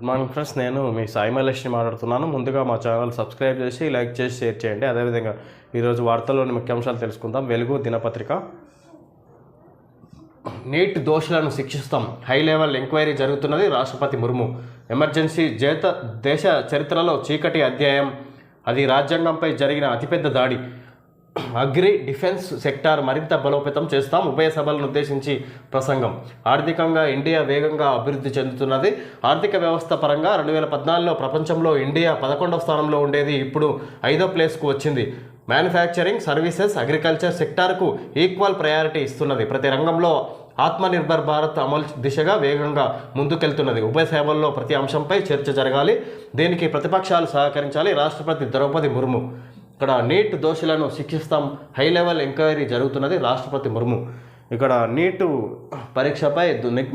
Good morning friends, నేను మీ సాయి మల్లేష్ని మాట్లాడుతున్నాను. ముందుగా మా ఛానల్ సబ్స్క్రైబ్ చేసి లైక్ చేసి షేర్ చేయండి. అదేవిధంగా ఈరోజు వార్తల్లోని ముఖ్యాంశాలు తెలుసుకుందాం. వెలుగు దినపత్రిక. నీట్ దోషులను శిక్షిస్తాం, హై లెవెల్ ఎంక్వైరీ జరుగుతున్నది. రాష్ట్రపతి ముర్ము. ఎమర్జెన్సీ దేశ చరిత్రలో చీకటి అధ్యాయం, అది రాజ్యాంగంపై జరిగిన అతిపెద్ద దాడి. అగ్రి డిఫెన్స్ సెక్టార్ మరింత బలోపేతం చేస్తాం. ఉభయ సభలను ఉద్దేశించి ప్రసంగం. ఆర్థికంగా ఇండియా వేగంగా అభివృద్ధి చెందుతున్నది. ఆర్థిక వ్యవస్థ పరంగా 2014లో ప్రపంచంలో ఇండియా 11వ స్థానంలో ఉండేది, ఇప్పుడు 5వ ప్లేస్కు వచ్చింది. మ్యానుఫ్యాక్చరింగ్, సర్వీసెస్, అగ్రికల్చర్ సెక్టార్కు ఈక్వల్ ప్రయారిటీ ఇస్తున్నది. ప్రతి రంగంలో ఆత్మనిర్భర్ భారత్ అమలు దిశగా వేగంగా ముందుకెళ్తున్నది. ఉభయ సభల్లో ప్రతి అంశంపై చర్చ జరగాలి. దీనికి ప్రతిపక్షాలు సహకరించాలి. రాష్ట్రపతి ద్రౌపది ముర్ము. ఇక్కడ నీట్ దోషులను శిక్షిస్తాం, హై లెవెల్ ఎంక్వైరీ జరుగుతున్నది. రాష్ట్రపతి ముర్ము. ఇక్కడ నీటు పరీక్షపై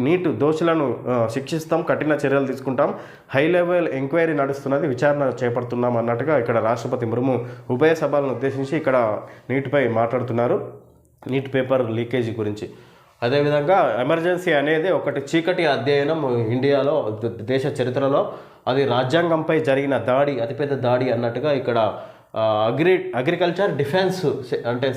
నీటు దోషులను శిక్షిస్తాం, కఠిన చర్యలు తీసుకుంటాం, హై లెవెల్ ఎంక్వైరీ నడుస్తున్నది, విచారణ చేపడుతున్నాం అన్నట్టుగా ఇక్కడ రాష్ట్రపతి ముర్ము ఉభయ సభలను ఉద్దేశించి ఇక్కడ నీటిపై మాట్లాడుతున్నారు. నీట్ పేపర్ లీకేజీ గురించి. అదేవిధంగా ఎమర్జెన్సీ అనేది ఒకటి చీకటి అధ్యయనం ఇండియాలో, దేశ చరిత్రలో. అది రాజ్యాంగంపై జరిగిన దాడి, అతిపెద్ద దాడి అన్నట్టుగా ఇక్కడ అగ్రికల్చర్, డిఫెన్స్ అంటే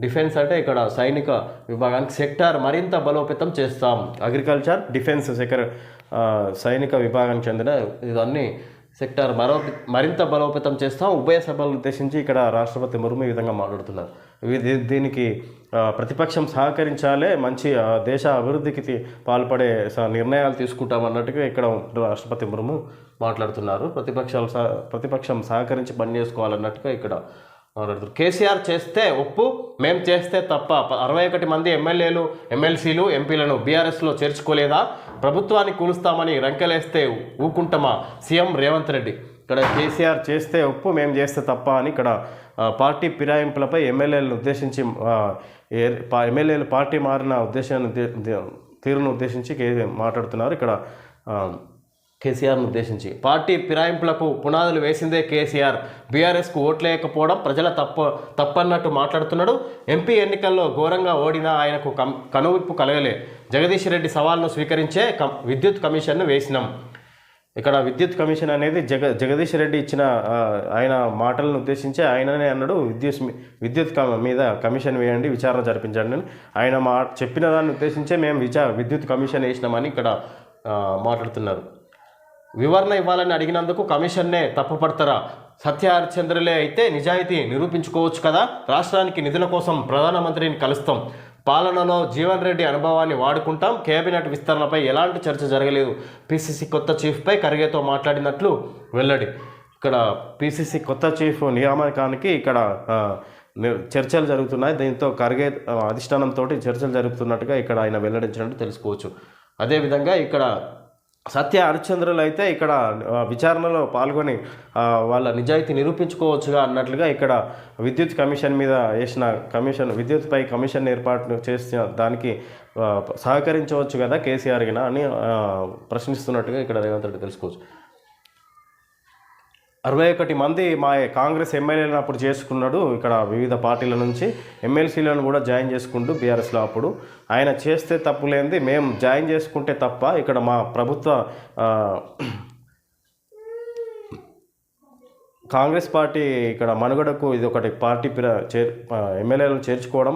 డిఫెన్స్ అంటే ఇక్కడ సైనిక విభాగానికి సెక్టార్ మరింత బలోపేతం చేస్తాం. అగ్రికల్చర్, డిఫెన్స్ సైనిక విభాగానికి చెందిన ఇవన్నీ సెక్టార్ మరింత బలోపేతం చేస్తాం. ఉభయ సభలను ఉద్దేశించి ఇక్కడ రాష్ట్రపతి ముర్ము ఈ విధంగా మాట్లాడుతున్నారు. దీనికి ప్రతిపక్షం సహకరించాలే, మంచి దేశ అభివృద్ధికి పాల్పడే నిర్ణయాలు తీసుకుంటామన్నట్టుగా ఇక్కడ రాష్ట్రపతి ముర్ము మాట్లాడుతున్నారు. ప్రతిపక్షం సహకరించి పనిచేసుకోవాలన్నట్టుగా ఇక్కడ మాట్లాడుతున్నారు. కేసీఆర్ చేస్తే ఒప్పు, మేం చేస్తే తప్ప. 61 మంది ఎమ్మెల్యేలు, ఎమ్మెల్సీలు, ఎంపీలను బీఆర్ఎస్లో చేర్చుకోలేదా? ప్రభుత్వాన్ని కూలుస్తామని రంకెలేస్తే ఊకుంటామా? సీఎం రేవంత్ రెడ్డి. ఇక్కడ కేసీఆర్ చేస్తే ఒప్పు, మేము చేస్తే తప్ప అని ఇక్కడ పార్టీ ఫిరాయింపులపై ఎమ్మెల్యేలను ఉద్దేశించి ఎమ్మెల్యేలు పార్టీ మారిన తీరును ఉద్దేశించి మాట్లాడుతున్నారు. ఇక్కడ కేసీఆర్ను ఉద్దేశించి పార్టీ ఫిరాయింపులకు పునాదులు వేసిందే కేసీఆర్, బీఆర్ఎస్కు ఓట్లేయకపోవడం ప్రజల తప్పన్నట్టు మాట్లాడుతున్నాడు. ఎంపీ ఎన్నికల్లో ఘోరంగా ఓడినా ఆయనకు కనువిప్పు కలగలే. జగదీష్ రెడ్డి సవాల్ను స్వీకరించే విద్యుత్ కమిషన్ను వేసినాం. ఇక్కడ విద్యుత్ కమిషన్ అనేది జగదీష్ రెడ్డి ఇచ్చిన ఆయన మాటలను ఉద్దేశించి ఆయననే అన్నాడు, విద్యుత్ మీద కమిషన్ వేయండి, విచారణ జరిపించండి అని. ఆయన చెప్పిన దాన్ని ఉద్దేశించే మేము విద్యుత్ కమిషన్ వేసినామని ఇక్కడ మాట్లాడుతున్నారు. వివరణ ఇవ్వాలని అడిగినందుకు కమిషన్నే తప్పుపడతారా? సత్య హరిశ్చంద్రులే అయితే నిజాయితీ నిరూపించుకోవచ్చు కదా. రాష్ట్రానికి నిధుల కోసం ప్రధానమంత్రిని కలుస్తాం. పాలనలో జీవన్ రెడ్డి అనుభవాన్ని వాడుకుంటాం. కేబినెట్ విస్తరణపై ఎలాంటి చర్చ జరగలేదు. పిసిసి కొత్త చీఫ్పై ఖర్గేతో మాట్లాడినట్లు వెల్లడి. ఇక్కడ పిసిసి కొత్త చీఫ్ నియామకానికి ఇక్కడ చర్చలు జరుగుతున్నాయి. దీంతో ఖర్గే అధిష్టానంతో చర్చలు జరుగుతున్నట్టుగా ఇక్కడ ఆయన వెల్లడించినట్టు తెలుసుకోవచ్చు. అదేవిధంగా ఇక్కడ సత్య హరిశ్చంద్రులు అయితే ఇక్కడ విచారణలో పాల్గొని వాళ్ళ నిజాయితీ నిరూపించుకోవచ్చుగా అన్నట్లుగా ఇక్కడ విద్యుత్ కమిషన్ మీద వేసిన విద్యుత్పై కమిషన్ ఏర్పాటు చేసిన దానికి సహకరించవచ్చు కదా కేసీఆర్గిన అని ప్రశ్నిస్తున్నట్టుగా ఇక్కడ రేవంత్ రెడ్డి తెలుసుకోవచ్చు. 61 మంది మా కాంగ్రెస్ ఎమ్మెల్యేలను అప్పుడు చేసుకున్నాడు. ఇక్కడ వివిధ పార్టీల నుంచి ఎమ్మెల్సీలను కూడా జాయిన్ చేసుకుంటూ బీఆర్ఎస్లో అప్పుడు ఆయన చేస్తే తప్పు లేనిది మేము జాయిన్ చేసుకుంటే తప్ప ఇక్కడ మా ప్రభుత్వ కాంగ్రెస్ పార్టీ ఇక్కడ మనుగడకు ఇది ఒకటి పార్టీ ఎమ్మెల్యేలను చేర్చుకోవడం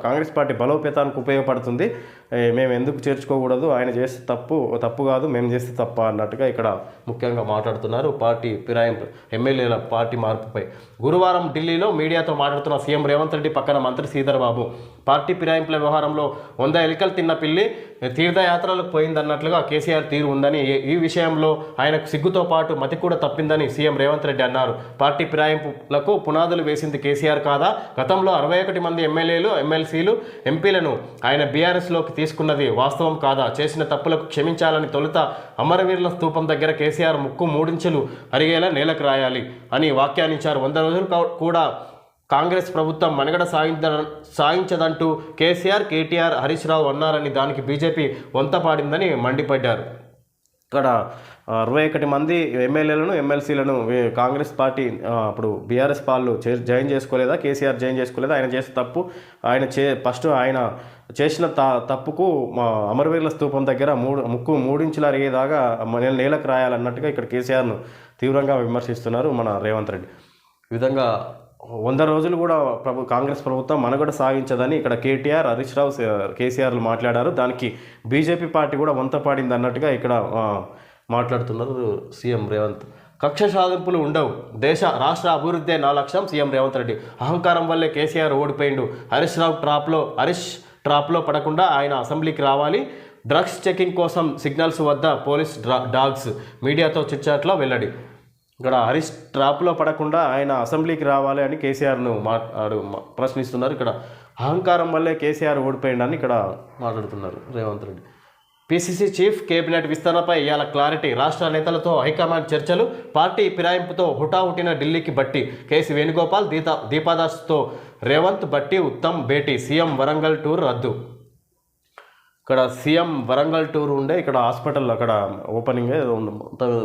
కాంగ్రెస్ పార్టీ బలోపేతానికి ఉపయోగపడుతుంది. మేము ఎందుకు చేర్చుకోకూడదు? ఆయన చేస్తే తప్పు కాదు, మేము చేస్తే తప్ప అన్నట్టుగా ఇక్కడ ముఖ్యంగా మాట్లాడుతున్నారు. పార్టీ ఫిరాయింపు, ఎమ్మెల్యేల పార్టీ మార్పుపై గురువారం ఢిల్లీలో మీడియాతో మాట్లాడుతున్న సీఎం రేవంత్ రెడ్డి పక్కన మంత్రి శ్రీధర్ బాబు పార్టీ ఫిరాయింపుల వ్యవహారంలో 100 ఎలికలు తిన్న పిల్లి తీర్థయాత్రలకు పోయిందన్నట్లుగా కేసీఆర్ తీరు ఉందని, ఈ విషయంలో ఆయనకు సిగ్గుతో పాటు మతి కూడా తప్పిందని సీఎం రేవంత్ రెడ్డి అన్నారు. పార్టీ ఫిరాయింపులకు పునాదులు వేసింది కేసీఆర్ కాదా? గతంలో 61 మంది ఎమ్మెల్యేలు, ఎమ్మెల్సీలు, ఎంపీలను ఆయన బీఆర్ఎస్లోకి తీసుకున్నది వాస్తవం కాదా? చేసిన తప్పులకు క్షమించాలని తొలుత అమరవీరుల స్తూపం దగ్గర కేసీఆర్ ముక్కు 3 ఇంచులు అరిగేలా నేలకు రాయాలి అని వ్యాఖ్యానించారు. 100 రోజులు కూడా కాంగ్రెస్ ప్రభుత్వం మనుగడ సాగించదంటూ కేసీఆర్, కేటీఆర్, హరీష్ రావు అన్నారని దానికి బీజేపీ వంత పాడిందని మండిపడ్డారు. ఇక్కడ 61 మంది ఎమ్మెల్యేలను ఎమ్మెల్సీలను కాంగ్రెస్ పార్టీ అప్పుడు బీఆర్ఎస్ వాళ్ళు జాయిన్ చేసుకోలేదా, కేసీఆర్ జాయిన్ చేసుకోలేదా, ఆయన చేసే తప్పు ఫస్ట్ ఆయన చేసిన తప్పుకు అమరవీరుల స్తూపం దగ్గర ముక్కు 3 ఇంచులు అరిగేదాకా నేలకు రాయాలన్నట్టుగా ఇక్కడ కేసీఆర్ను తీవ్రంగా విమర్శిస్తున్నారు మన రేవంత్ రెడ్డి. ఈ విధంగా 100 రోజులు కూడా కాంగ్రెస్ ప్రభుత్వం మనుగడ సాగించదని ఇక్కడ కేటీఆర్, హరీష్ రావు, కేసీఆర్లు మాట్లాడారు. దానికి బీజేపీ పార్టీ కూడా వంత పాడింది అన్నట్టుగా ఇక్కడ మాట్లాడుతున్నారు సీఎం రేవంత్. కక్ష సాధింపులు ఉండవు, రాష్ట్ర అభివృద్ధే నా లక్ష్యం సీఎం రేవంత్ రెడ్డి. అహంకారం వల్లే కేసీఆర్ ఓడిపోయిండు. హరీష్ ట్రాప్లో పడకుండా ఆయన అసెంబ్లీకి రావాలి. డ్రగ్స్ చెకింగ్ కోసం సిగ్నల్స్ వద్ద పోలీస్ డాగ్స్ మీడియాతో చిట్చాట్లో వెల్లడి. ఇక్కడ హరీష్ ట్రాప్లో పడకుండా ఆయన అసెంబ్లీకి రావాలి అని కేసీఆర్ను ప్రశ్నిస్తున్నారు. ఇక్కడ అహంకారం వల్లే కేసీఆర్ ఓడిపోయిండని ఇక్కడ మాట్లాడుతున్నారు Revanth Reddy. PCC chief cabinet విస్తరణపై ఇవాళ క్లారిటీ. రాష్ట్ర నేతలతో హైకమాండ్ చర్చలు. పార్టీ ఫిరాయింపుతో హుటాహుటిన ఢిల్లీకి బట్టి. కేసీ వేణుగోపాల్, దీపాదాస్తో రేవంత్, బట్టి ఉత్తమ్ భేటీ. సీఎం వరంగల్ టూర్ రద్దు. ఇక్కడ సీఎం వరంగల్ టూర్ ఉండే ఇక్కడ హాస్పిటల్ అక్కడ ఓపెనింగ్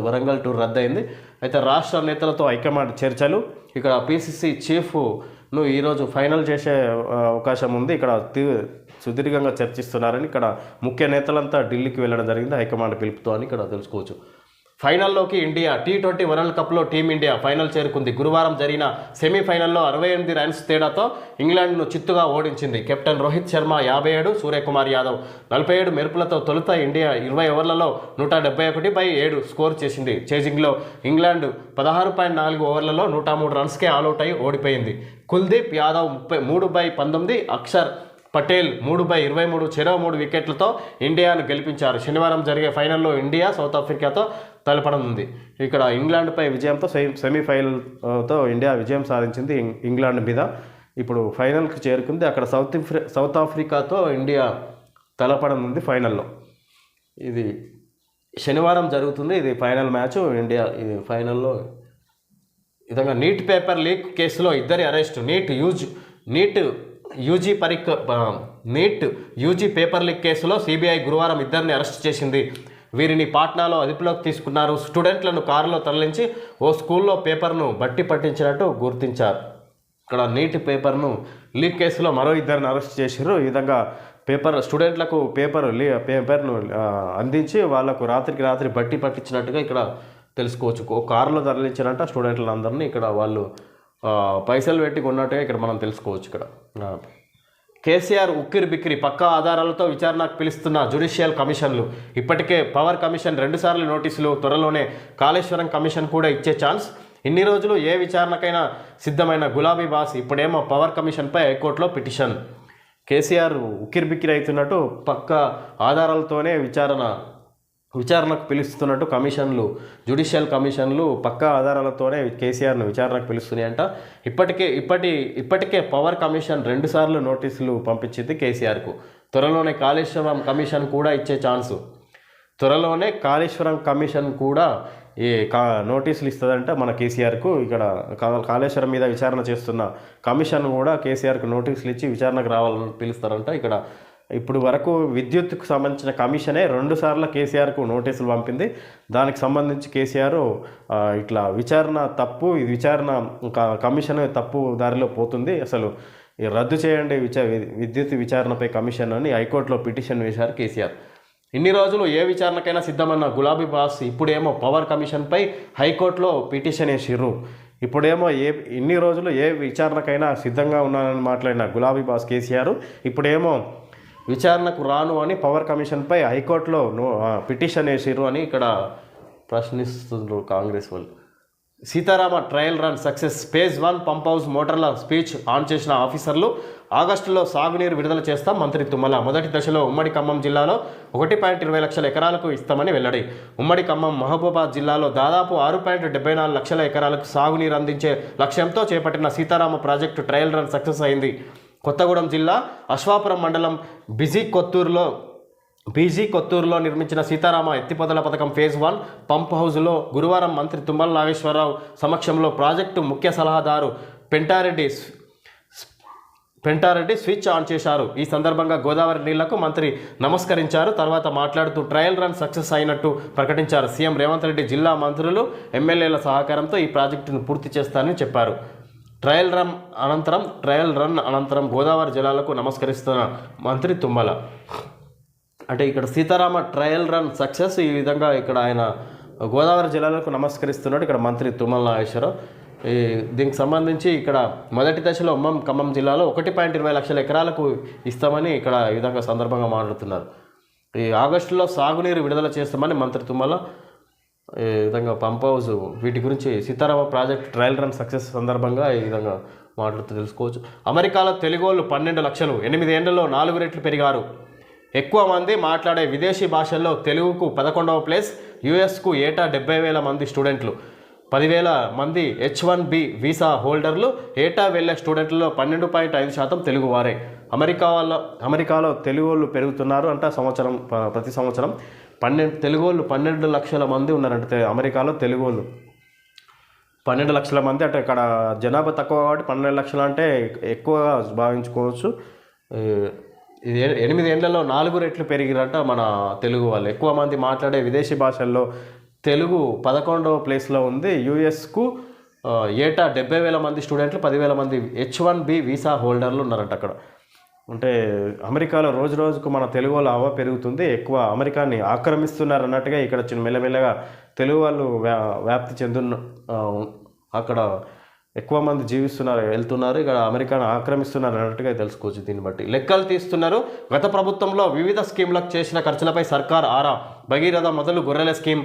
వరంగల్ టూర్ రద్దయింది. అయితే రాష్ట్ర నేతలతో హైకమాండ్ చర్చలు. ఇక్కడ పీసీసీ చీఫ్ను ఈరోజు ఫైనల్ చేసే అవకాశం ఉంది. ఇక్కడ సుదీర్ఘంగా చర్చిస్తున్నారని ఇక్కడ ముఖ్య నేతలంతా ఢిల్లీకి వెళ్ళడం జరిగింది హైకమాండ్ పిలుపుతో అని ఇక్కడ తెలుసుకోవచ్చు. ఫైనల్లోకి ఇండియా. T20 వరల్డ్ కప్లో టీమిండియా ఫైనల్ చేరుకుంది. గురువారం జరిగిన సెమీఫైనల్లో 68 రన్స్ తేడాతో ఇంగ్లాండ్ను చిత్తుగా ఓడించింది. కెప్టెన్ రోహిత్ శర్మ 57, సూర్యకుమార్ యాదవ్ 47 మెరుపులతో తొలుత ఇండియా 20 ఓవర్లలో 171/7 స్కోర్ చేసింది. చేజింగ్లో ఇంగ్లాండ్ 16.4 ఓవర్లలో 103 రన్స్కే ఆల్అవుట్ అయి ఓడిపోయింది. కుల్దీప్ యాదవ్ 33/19, అక్షర్ పటేల్ 3/23 చెరో 3 వికెట్లతో ఇండియాను గెలిపించారు. శనివారం జరిగే ఫైనల్లో ఇండియా సౌత్ ఆఫ్రికాతో తలపడనుంది. ఇక్కడ ఇంగ్లాండ్పై విజయంతో సెమీఫైనల్తో ఇండియా విజయం సాధించింది ఇంగ్లాండ్ మీద. ఇప్పుడు ఫైనల్కి చేరుకుంది. అక్కడ సౌత్ ఆఫ్రికాతో ఇండియా తలపడనుంది ఫైనల్లో. ఇది శనివారం జరుగుతుంది. ఇది ఫైనల్ మ్యాచ్. ఇండియా ఇది ఫైనల్లో. విధంగా నీట్ పేపర్ లీక్ కేసులో 2 arrest. NEET UG paper leak కేసులో సిబిఐ గురువారం 2 అరెస్ట్ చేసింది. వీరిని పాట్నాలో అదుపులోకి తీసుకున్నారు. స్టూడెంట్లను కారులో తరలించి ఓ స్కూల్లో పేపర్ను బట్టి పట్టించినట్టు గుర్తించారు. ఇక్కడ నీట్ పేపర్ను లీక్ కేసులో మరో 2 అరెస్ట్ చేశారు. ఈ విధంగా స్టూడెంట్లకు పేపర్ను అందించి వాళ్లకు రాత్రికి రాత్రి బట్టి పట్టించినట్టుగా ఇక్కడ తెలుసుకోవచ్చు. ఓ కారులో తరలించినట్ట స్టూడెంట్లందరినీ ఇక్కడ వాళ్ళు పైసలు పెట్టి కొన్నట్టుగా ఇక్కడ మనం తెలుసుకోవచ్చు. ఇక్కడ కేసీఆర్ ఉక్కిరి బిక్కిరి. పక్కా ఆధారాలతో విచారణకు పిలుస్తున్న జ్యుడిషియల్ కమిషన్లు. ఇప్పటికే పవర్ కమిషన్ 2 సార్లు నోటీసులు. త్వరలోనే కాళేశ్వరం కమిషన్ కూడా ఇచ్చే ఛాన్స్. ఇన్ని రోజులు ఏ విచారణకైనా సిద్ధమైన గులాబీ బాస్ ఇప్పుడేమో పవర్ కమిషన్పై హైకోర్టులో పిటిషన్. కేసీఆర్ ఉక్కిరి బిక్కిరి అవుతున్నట్టు పక్కా ఆధారాలతోనే విచారణకు పిలుస్తున్నట్టు జ్యుడిషియల్ కమిషన్లు పక్కా ఆధారాలతోనే కేసీఆర్ను విచారణకు పిలుస్తున్నాయంట. ఇప్పటికే పవర్ కమిషన్ 2 సార్లు నోటీసులు పంపించింది కేసీఆర్కు. త్వరలోనే కాళేశ్వరం కమిషన్ కూడా ఇచ్చే ఛాన్సు. త్వరలోనే కాళేశ్వరం కమిషన్ కూడా నోటీసులు ఇస్తుందంట మన కేసీఆర్కు. ఇక్కడ కాళేశ్వరం మీద విచారణ చేస్తున్న కమిషన్ కూడా కేసీఆర్కు నోటీసులు ఇచ్చి విచారణకు రావాలని పిలుస్తారంట. ఇక్కడ ఇప్పుడు వరకు విద్యుత్కు సంబంధించిన కమిషనే 2 సార్లు కేసీఆర్కు నోటీసులు పంపింది. దానికి సంబంధించి కేసీఆర్ ఇట్లా విచారణ కమిషన్ తప్పు దారిలో పోతుంది, అసలు రద్దు చేయండి విద్యుత్ విచారణపై కమిషన్ అని హైకోర్టులో పిటిషన్ వేశారు కేసీఆర్. ఇన్ని రోజులు ఏ విచారణకైనా సిద్ధమన్న గులాబీ బాస్ ఇప్పుడేమో పవర్ కమిషన్పై హైకోర్టులో పిటిషన్ వేసిర్రు. ఇప్పుడేమో ఇన్ని రోజులు ఏ విచారణకైనా సిద్ధంగా ఉన్నానని మాట్లాడిన గులాబీ బాస్ కేసీఆర్ ఇప్పుడేమో విచారణకు రాను అని పవర్ కమిషన్పై హైకోర్టులో పిటిషన్ వేసిర్రు అని ఇక్కడ ప్రశ్నిస్తున్నారు కాంగ్రెస్ వాళ్ళు. Sitarama trial run success. Phase 1 pump house మోటార్ల స్పీచ్ ఆన్ చేసిన ఆఫీసర్లు. ఆగస్టులో సాగునీరు విడుదల చేస్తాం మంత్రి తుమ్మల. మొదటి దశలో ఉమ్మడి ఖమ్మం జిల్లాలో 1.20 లక్షల ఎకరాలకు ఇస్తామని వెల్లడి. ఉమ్మడి ఖమ్మం, మహబూబాద్ జిల్లాలో దాదాపు 6.74 లక్షల ఎకరాలకు సాగునీరు అందించే లక్ష్యంతో చేపట్టిన Sitarama project trial run success అయింది. కొత్తగూడెం జిల్లా అశ్వాపురం మండలం బీజీ కొత్తూరులో నిర్మించిన సీతారామ ఎత్తిపోతల పథకం ఫేజ్ 1 పంప్ హౌజ్లో గురువారం మంత్రి తుమ్మల నాగేశ్వరరావు సమక్షంలో ప్రాజెక్టు ముఖ్య సలహాదారు పెంటారెడ్డి పెంటారెడ్డి స్విచ్ ఆన్ చేశారు. ఈ సందర్భంగా గోదావరి నీళ్లకు మంత్రి నమస్కరించారు. తర్వాత మాట్లాడుతూ ట్రయల్ రన్ సక్సెస్ అయినట్టు ప్రకటించారు. సీఎం రేవంత్ రెడ్డి జిల్లా మంత్రులు ఎమ్మెల్యేల సహకారంతో ఈ ప్రాజెక్టును పూర్తి చేస్తారని చెప్పారు. ట్రయల్ రన్ అనంతరం గోదావరి జలాలకు నమస్కరిస్తున్న మంత్రి తుమ్మల. అంటే ఇక్కడ సీతారామ ట్రయల్ రన్ సక్సెస్, ఈ విధంగా ఇక్కడ ఆయన గోదావరి జలాలకు నమస్కరిస్తున్నాడు ఇక్కడ మంత్రి తుమ్మల నాగేశ్వరరావు. దీనికి సంబంధించి ఇక్కడ మొదటి దశలో ఖమ్మం జిల్లాలో 1.20 లక్షల ఎకరాలకు ఇస్తామని ఇక్కడ ఈ విధంగా సందర్భంగా మాట్లాడుతున్నారు. ఈ ఆగస్టులో సాగునీరు విడుదల చేస్తామని మంత్రి తుమ్మల ఈ విధంగా పంప్ హౌస్ వీటి గురించి Sitarama project trial run success సందర్భంగా ఈ విధంగా మాట్లాడుతూ తెలుసుకోవచ్చు. అమెరికాలో తెలుగోళ్ళు 12 లక్షలు, 8 ఏళ్లలో 4 రెట్లు పెరిగారు. ఎక్కువ మంది మాట్లాడే విదేశీ భాషల్లో తెలుగుకు 11వ ప్లేస్. యుఎస్కు ఏటా 70,000 మంది స్టూడెంట్లు, 10,000 మంది H1B వీసా హోల్డర్లు. ఏటా వెళ్లే స్టూడెంట్లలో 12.5% తెలుగువారే. అమెరికాలో తెలుగోళ్ళు పెరుగుతున్నారు అంట. ప్రతి సంవత్సరం తెలుగోళ్ళు 12 లక్షల మంది ఉన్నారంటే అమెరికాలో తెలుగోళ్ళు 12 లక్షల మంది. అంటే ఇక్కడ జనాభా తక్కువ కాబట్టి 12 లక్షలు అంటే ఎక్కువగా భావించుకోవచ్చు. ఇది 8 ఏళ్లలో 4 రెట్లు పెరిగిరంట మన తెలుగు వాళ్ళు. ఎక్కువ మంది మాట్లాడే విదేశీ భాషల్లో తెలుగు 11వ ప్లేస్లో ఉంది. యుఎస్కు ఏటా 70,000 మంది స్టూడెంట్లు, 10,000 మంది H1B వీసా హోల్డర్లు ఉన్నారంట అక్కడ. అంటే అమెరికాలో రోజు రోజుకు మన తెలుగు వాళ్ళ హవా పెరుగుతుంది, ఎక్కువ అమెరికాని ఆక్రమిస్తున్నారు అన్నట్టుగా ఇక్కడ మెల్లమెల్లగా తెలుగు వాళ్ళు వ్యాప్తి అక్కడ ఎక్కువ మంది వెళ్తున్నారు. ఇక్కడ అమెరికాను ఆక్రమిస్తున్నారు అన్నట్టుగా తెలుసుకోవచ్చు. దీన్ని బట్టి లెక్కలు తీస్తున్నారు. గత ప్రభుత్వంలో వివిధ స్కీమ్లకు చేసిన ఖర్చులపై సర్కార్ ఆరా. భగీరథ మొదలు గొర్రెల స్కీమ్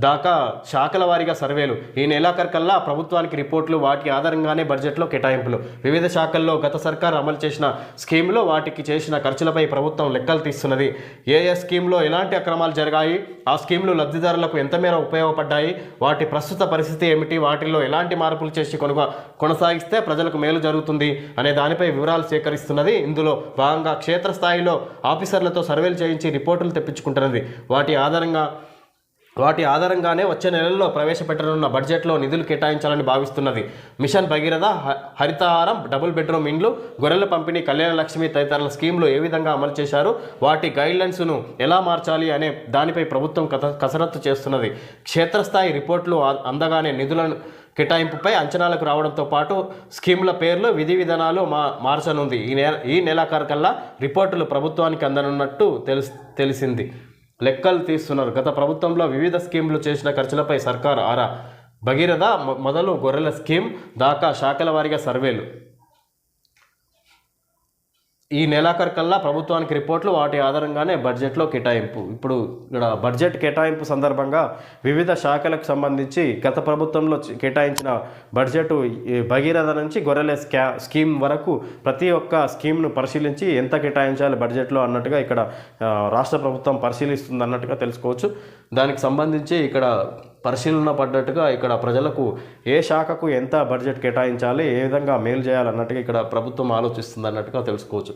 దాకా శాఖల వారీగా సర్వేలు. ఈ నెలాఖరుకల్లా ప్రభుత్వానికి రిపోర్టులు, వాటి ఆధారంగానే బడ్జెట్లో కేటాయింపులు. వివిధ శాఖల్లో గత సర్కార్ అమలు చేసిన స్కీములో వాటికి చేసిన ఖర్చులపై ప్రభుత్వం లెక్కలు తీస్తున్నది. ఏ స్కీమ్లో ఎలాంటి అక్రమాలు జరిగాయి, ఆ స్కీములు లబ్ధిదారులకు ఎంత మేర ఉపయోగపడ్డాయి, వాటి ప్రస్తుత పరిస్థితి ఏమిటి, వాటిల్లో ఎలాంటి మార్పులు చేసి కొనసాగిస్తే ప్రజలకు మేలు జరుగుతుంది అనే దానిపై వివరాలు సేకరిస్తున్నది. ఇందులో భాగంగా క్షేత్రస్థాయిలో ఆఫీసర్లతో సర్వేలు చేయించి రిపోర్టులు తెప్పించుకుంటున్నది. వాటి ఆధారంగానే వచ్చే నెలల్లో ప్రవేశపెట్టనున్న బడ్జెట్లో నిధులు కేటాయించాలని భావిస్తున్నది. Mission Bhagiratha, Harithaharam, double bedroom ఇండ్లు, గొర్రెల పంపిణీ, కళ్యాణ లక్ష్మి తదితర స్కీములు ఏ విధంగా అమలు చేశారు, వాటి గైడ్లైన్స్ను ఎలా మార్చాలి అనే దానిపై ప్రభుత్వం కసరత్తు చేస్తున్నది. క్షేత్రస్థాయి రిపోర్టులు అందగానే నిధులను కేటాయింపుపై అంచనాలకు రావడంతో పాటు స్కీముల పేర్లు, విధి విధానాలు మార్చనుంది. ఈ నెలాఖరుకల్లా రిపోర్టులు ప్రభుత్వానికి అందనున్నట్టు తెలిసింది. లెక్కలు తీస్తున్నారు. గత ప్రభుత్వంలో వివిధ స్కీములు చేసిన ఖర్చులపై సర్కార్ ఆరా. భగీరథ మొదలు గొర్రెల స్కీమ్ దాకా శాఖల వారీగా సర్వేలు. ఈ నెలాఖరుకల్లా ప్రభుత్వానికి రిపోర్ట్లు, వాటి ఆధారంగానే బడ్జెట్లో కేటాయింపు. ఇప్పుడు ఇక్కడ బడ్జెట్ కేటాయింపు సందర్భంగా వివిధ శాఖలకు సంబంధించి గత ప్రభుత్వంలో కేటాయించిన బడ్జెట్ భగీరథ నుంచి గొర్రెల స్కీమ్ వరకు ప్రతి ఒక్క స్కీమ్ను పరిశీలించి ఎంత కేటాయించాలి బడ్జెట్లో అన్నట్టుగా ఇక్కడ రాష్ట్ర ప్రభుత్వం పరిశీలిస్తుంది అన్నట్టుగా తెలుసుకోవచ్చు. దానికి సంబంధించి ఇక్కడ పరిశీలన పడ్డట్టుగా ఇక్కడ ప్రజలకు ఏ శాఖకు ఎంత బడ్జెట్ కేటాయించాలి, ఏ విధంగా మేలు చేయాలన్నట్టుగా ఇక్కడ ప్రభుత్వం ఆలోచిస్తుంది అన్నట్టుగా తెలుసుకోవచ్చు.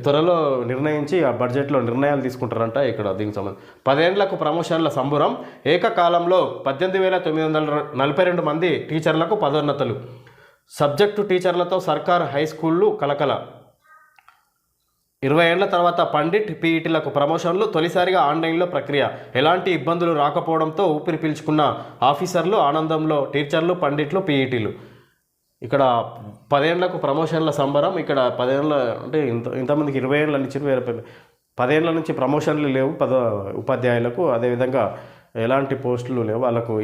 త్వరలో నిర్ణయించి ఆ బడ్జెట్లో నిర్ణయాలు తీసుకుంటారంట. ఇక్కడ దీనికి సంబంధించి 10 ఏళ్లకు ప్రమోషన్ల సంబురం. ఏకకాలంలో 18,942 మంది టీచర్లకు పదోన్నతులు. సబ్జెక్టు టీచర్లతో సర్కార్ హై స్కూళ్ళు కలకల. 20 ఏళ్ల తర్వాత పండిట్, పీఈటీలకు ప్రమోషన్లు. తొలిసారిగా ఆన్లైన్లో ప్రక్రియ. ఎలాంటి ఇబ్బందులు రాకపోవడంతో ఊపిరి పీల్చుకున్న ఆఫీసర్లు, ఆనందంలో టీచర్లు, పండిట్లు, పీఈటీలు. ఇక్కడ 10 ఏళ్లకు ప్రమోషన్ల సంబరం. ఇక్కడ 10 ఏళ్ళ అంటే ఇంతమందికి 20 ఏళ్ళ నుంచి 10 ఏళ్ళ నుంచి ప్రమోషన్లు లేవు ఉపాధ్యాయులకు. అదేవిధంగా ఎలాంటి పోస్టులు లేవు వాళ్ళకు.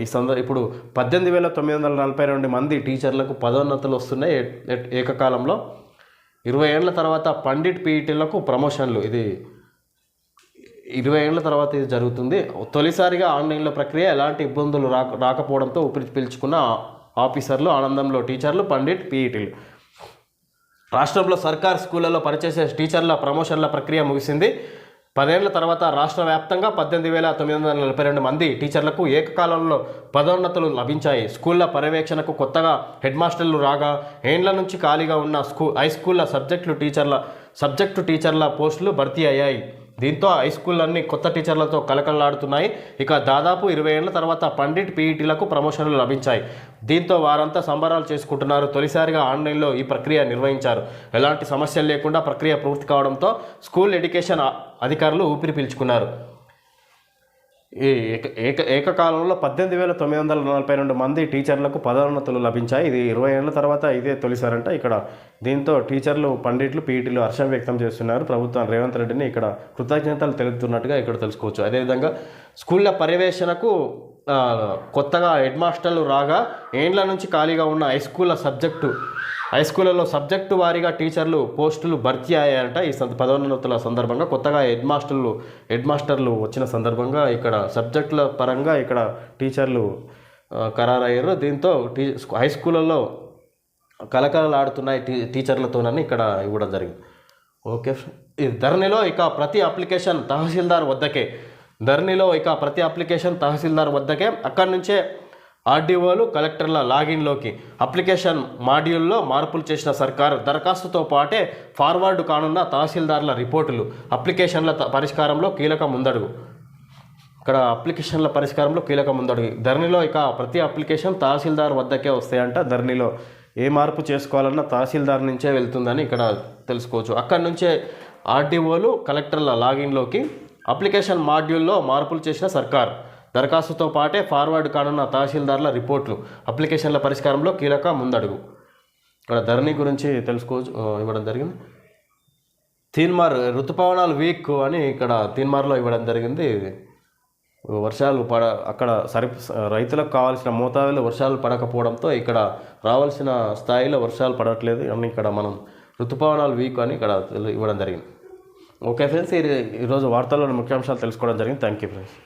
ఇప్పుడు 18,942 మంది టీచర్లకు పదోన్నతులు వస్తున్నాయి ఏకకాలంలో. 20 ఏళ్ల తర్వాత పండిట్, పీఈటీలకు ప్రమోషన్లు. ఇది 20 ఏళ్ల తర్వాత ఇది జరుగుతుంది. తొలిసారిగా ఆన్లైన్లో ప్రక్రియ. ఎలాంటి ఇబ్బందులు రాకపోవడంతో ఊపిరి పీల్చుకున్న ఆఫీసర్లు, ఆనందంలో టీచర్లు, పండిట్, పీఈటీలు. రాష్ట్రంలో సర్కార్ స్కూళ్లలో పనిచేసే టీచర్ల ప్రమోషన్ల ప్రక్రియ ముగిసింది. 10 ఏళ్ల తర్వాత రాష్ట్ర వ్యాప్తంగా 18,942 మంది టీచర్లకు ఏకకాలంలో పదోన్నతులు లభించాయి. స్కూళ్ల పర్యవేక్షణకు కొత్తగా హెడ్ మాస్టర్లు రాగా, ఏండ్ల నుంచి ఖాళీగా ఉన్న హై స్కూళ్ల సబ్జెక్టు టీచర్ల పోస్టులు భర్తీ అయ్యాయి. దీంతో హై స్కూళ్ళన్నీ కొత్త టీచర్లతో కలకలలాడుతున్నాయి. ఇక దాదాపు 20 ఏళ్ల తర్వాత పండిట్ పీఈటీలకు ప్రమోషన్లు లభించాయి. దీంతో వారంతా సంబరాలు చేసుకుంటున్నారు. తొలిసారిగా ఆన్లైన్లో ఈ ప్రక్రియ నిర్వహించారు. ఎలాంటి సమస్యలు లేకుండా ప్రక్రియ పూర్తి కావడంతో స్కూల్ ఎడ్యుకేషన్ అధికారులు ఊపిరి పీల్చుకున్నారు. ఈ ఏకకాలంలో 18,942 మంది టీచర్లకు పదోన్నతులు లభించాయి. ఇది 20 ఏళ్ల తర్వాత ఇదే తొలిసారంట. ఇక్కడ దీంతో టీచర్లు, పండిట్లు, పీఈటీలు హర్షం వ్యక్తం చేస్తున్నారు. ప్రభుత్వం రేవంత్ రెడ్డిని ఇక్కడ కృతజ్ఞతలు తెలుపుతున్నట్టుగా ఇక్కడ తెలుసుకోవచ్చు. అదేవిధంగా స్కూళ్ళ పర్యవేక్షణకు కొత్తగా హెడ్ మాస్టర్లు రాగా ఏండ్ల నుంచి ఖాళీగా ఉన్న హై స్కూళ్ళలో సబ్జెక్టు వారీగా టీచర్లు పోస్టులు భర్తీ అయ్యాయంట. ఈ పదోన్నతుల సందర్భంగా కొత్తగా హెడ్ మాస్టర్లు వచ్చిన సందర్భంగా ఇక్కడ సబ్జెక్టుల పరంగా ఇక్కడ టీచర్లు ఖరారయ్యారు. దీంతో హై స్కూళ్ళలో కలకలలాడుతున్నాయి టీచర్లతోనని ఇక్కడ ఇవ్వడం జరిగింది. ఓకే, ఈ ధరణిలో ఇక ప్రతి అప్లికేషన్ తహసీల్దార్ వద్దకే అక్కడి నుంచే ఆర్డీఓలు, కలెక్టర్ల లాగిన్లోకి అప్లికేషన్ మాడ్యూల్లో మార్పులు చేసిన సర్కార్ దరఖాస్తుతో పాటే ఫార్వర్డ్ కానున్న తహసీల్దార్ల రిపోర్టులు అప్లికేషన్ల పరిష్కారంలో కీలక ముందడుగు. ధరణిలో ఇక ప్రతి అప్లికేషన్ తహసీల్దార్ వద్దకే వస్తాయంట. ధరణిలో ఏ మార్పు చేసుకోవాలన్నా తహసీల్దార్ నుంచే వెళ్తుందని ఇక్కడ తెలుసుకోవచ్చు. అక్కడి నుంచే ఆర్డీఓలు, కలెక్టర్ల లాగిన్లోకి అప్లికేషన్ మాడ్యూల్లో మార్పులు చేసిన సర్కార్ దరఖాస్తుతో పాటే ఫార్వర్డ్ కానున్న తహసీల్దార్ల రిపోర్ట్లు అప్లికేషన్ల పరిష్కారంలో కీలక ముందడుగు. ఇక్కడ ధరణి గురించి తెలుసుకోవచ్చు ఇవ్వడం జరిగింది. తీన్మార్ ఋతుపవనాలు వీక్ అని ఇక్కడ తీన్మార్లో ఇవ్వడం జరిగింది. వర్షాలు అక్కడ రైతులకు కావాల్సిన మోతాదులో వర్షాలు పడకపోవడంతో ఇక్కడ రావాల్సిన స్థాయిలో వర్షాలు పడట్లేదు అని ఇక్కడ మనం ఋతుపవనాలు వీక్ అని ఇక్కడ ఇవ్వడం జరిగింది. ఓకే ఫ్రెండ్స్, ఈరోజు వార్తల్లోని ముఖ్యాంశాలు తెలుసుకోవడం జరిగింది. Thank you friends.